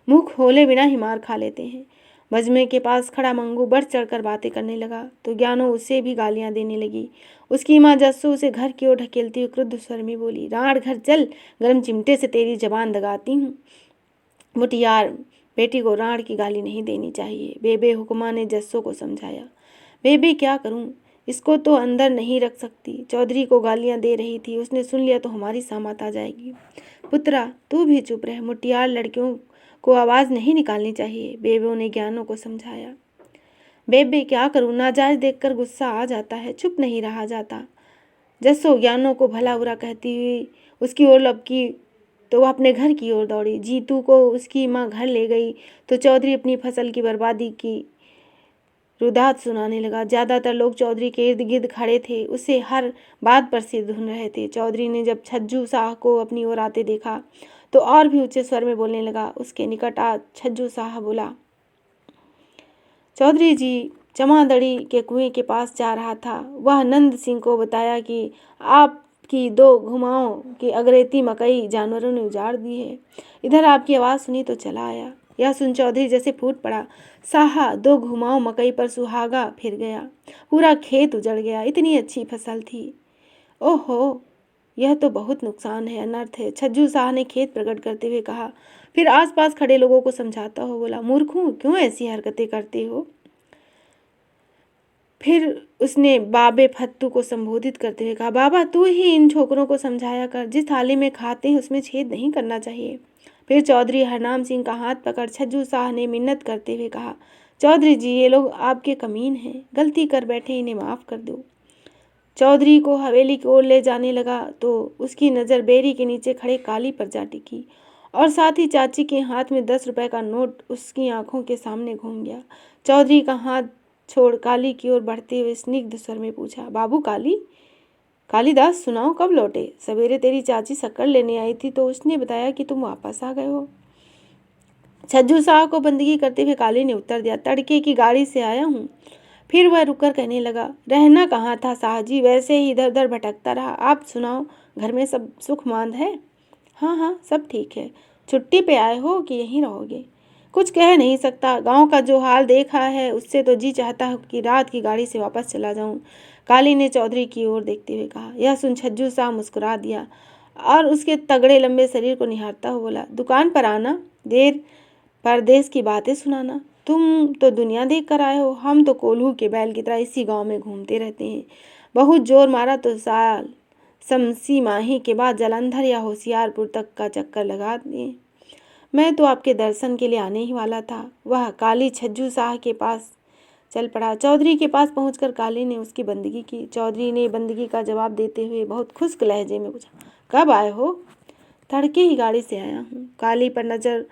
मुंह खोले बिना ही मार खा लेते हैं। मजमे के पास खड़ा मंगू बढ़ चढ़कर बातें करने लगा तो ज्ञानो उसे भी गालियां देने लगी। उसकी माँ जस्सू उसे घर की ओर ढकेलती हुई क्रुद्ध स्वर में बोली, राण घर चल, गर्म चिमटे से तेरी जबान दगाती हूँ। मुटियार बेटी को राण की गाली नहीं देनी चाहिए, बेबे हुक्मा ने जस्सू को समझाया। बेबे क्या करूं, इसको तो अंदर नहीं रख सकती, चौधरी को गालियां दे रही थी, उसने सुन लिया तो हमारी सामत आ जाएगी। पुत्रा तू भी चुप रह, मुटियार लड़कियों को आवाज़ नहीं निकालनी चाहिए, बेबे ने ज्ञानों को समझाया। बेबे क्या करूं, नाजायज देखकर गुस्सा आ जाता है, चुप नहीं रहा जाता। जस्सो ज्ञानों को भला बुरा कहती हुई उसकी ओर लपकी तो वह अपने घर की ओर दौड़ी। जीतू को उसकी माँ घर ले गई तो चौधरी अपनी फसल की बर्बादी की रुदात सुनाने लगा। ज़्यादातर लोग चौधरी के इर्द गिर्द खड़े थे, उसे हर बात पर सिर धुन रहे थे। चौधरी ने जब छज्जू शाह को अपनी ओर आते देखा तो और भी ऊंचे स्वर में बोलने लगा। उसके निकट आ छज्जू शाह बोला, चौधरी जी चमादड़ी के कुएं के पास जा रहा था, वह नंद सिंह को बताया कि आपकी 2 घुमाओं की अगरेती मकई जानवरों ने उजाड़ दी है। इधर आपकी आवाज़ सुनी तो चला आया। यह सुन चौधरी जैसे फूट पड़ा। साहा 2 घुमाओं मकई पर सुहागा फिर गया, पूरा खेत उजड़ गया, इतनी अच्छी फसल थी। ओहो, यह तो बहुत नुकसान है, अनर्थ है, छज्जू शाह ने खेत प्रकट करते हुए कहा। फिर आसपास खड़े लोगों को समझाता हो बोला, मूर्खों क्यों ऐसी हरकतें करते हो। फिर उसने बाबे फत्तू को संबोधित करते हुए कहा, बाबा तू ही इन छोकरों को समझाया कर, जिस थाली में खाते हैं उसमें छेद नहीं करना चाहिए। फिर चौधरी हरनाम सिंह का हाथ पकड़ छज्जू शाह ने मिन्नत करते हुए कहा, चौधरी जी ये लोग आपके कमीन हैं, गलती कर बैठे, इन्हें माफ़ कर दो। चौधरी को हवेली की ओर ले जाने लगा तो उसकी नज़र बेरी के नीचे खड़े काली पर जा टिकी और साथ ही चाची के हाथ में 10 रुपए का नोट उसकी आंखों के सामने घूम गया। चौधरी का हाथ छोड़ काली की ओर बढ़ते हुए स्निग्ध स्वर में पूछा, बाबू कालीदास सुनाओ कब लौटे। सवेरे तेरी चाची शक्कर लेने आई थी तो उसने बताया कि तुम वापस आ गए हो। छज्जू शाह को बंदगी करते हुए काली ने उत्तर दिया, तड़के की गाड़ी से आया हूँ। फिर वह रुककर कहने लगा, रहना कहाँ था साहजी, वैसे ही इधर उधर भटकता रहा, आप सुनाओ घर में सब सुख मांद है। हाँ हाँ सब ठीक है, छुट्टी पे आए हो कि यहीं रहोगे। कुछ कह नहीं सकता। गांव का जो हाल देखा है उससे तो जी चाहता है कि रात की गाड़ी से वापस चला जाऊं। काली ने चौधरी की ओर देखते हुए कहा। यह सुन छज्जू शाह मुस्कुरा दिया और उसके तगड़े लंबे शरीर को निहारता हुआ बोला, दुकान पर आना, देर परदेश की बातें सुनाना। तुम तो दुनिया देख कर आए हो, हम तो कोल्हू के बैल की तरह इसी गांव में घूमते रहते हैं। बहुत जोर मारा तो साल समसी माही के बाद जालंधर या होशियारपुर तक का चक्कर लगा दिए। मैं तो आपके दर्शन के लिए आने ही वाला था। वह काली छज्जू शाह के पास चल पड़ा। चौधरी के पास पहुंचकर काली ने उसकी बंदगी की। चौधरी ने बंदगी का जवाब देते हुए बहुत खुश्क लहजे में पूछा, कब आए हो? तड़के ही गाड़ी से आया हूँ। काली पर नजर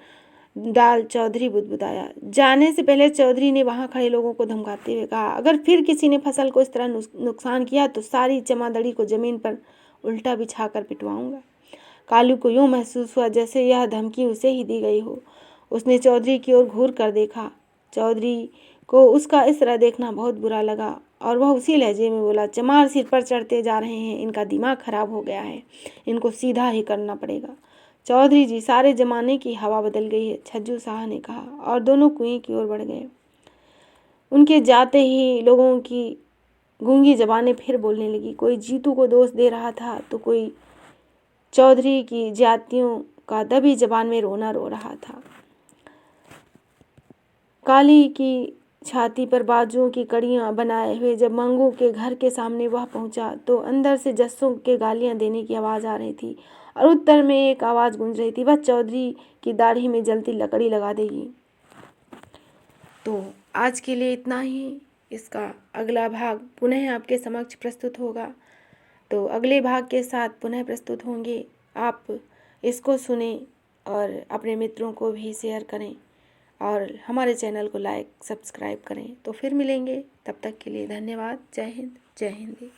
डाल चौधरी बुदबुदाया। जाने से पहले चौधरी ने वहां खड़े लोगों को धमकाते हुए कहा, अगर फिर किसी ने फसल को इस तरह नुकसान किया तो सारी जमादड़ी को जमीन पर उल्टा बिछाकर पिटवाऊंगा। कालू को यूं महसूस हुआ जैसे यह धमकी उसे ही दी गई हो। उसने चौधरी की ओर घूर कर देखा। चौधरी को उसका इस तरह देखना बहुत बुरा लगा और वह उसी लहजे में बोला, चमार सिर पर चढ़ते जा रहे हैं, इनका दिमाग खराब हो गया है, इनको सीधा ही करना पड़ेगा। चौधरी जी, सारे जमाने की हवा बदल गई है, छज्जू शाह ने कहा और दोनों कुएं की ओर बढ़ गए। उनके जाते ही लोगों की गूंगी जबानें फिर बोलने लगी। कोई जीतू को दोष दे रहा था तो कोई चौधरी की जातियों का दबी जबान में रोना रो रहा था। काली की छाती पर बाजुओं की कड़ियां बनाए हुए जब मंगू के घर के सामने वह पहुंचा तो अंदर से जस्सों के गालियां देने की आवाज़ आ रही थी और उत्तर में एक आवाज़ गूंज रही थी, वह चौधरी की दाढ़ी में जलती लकड़ी लगा देगी। तो आज के लिए इतना ही। इसका अगला भाग पुनः आपके समक्ष प्रस्तुत होगा। तो अगले भाग के साथ पुनः प्रस्तुत होंगे। आप इसको सुने और अपने मित्रों को भी शेयर करें और हमारे चैनल को लाइक सब्सक्राइब करें। तो फिर मिलेंगे, तब तक के लिए धन्यवाद। जय हिंद, जय हिंदी।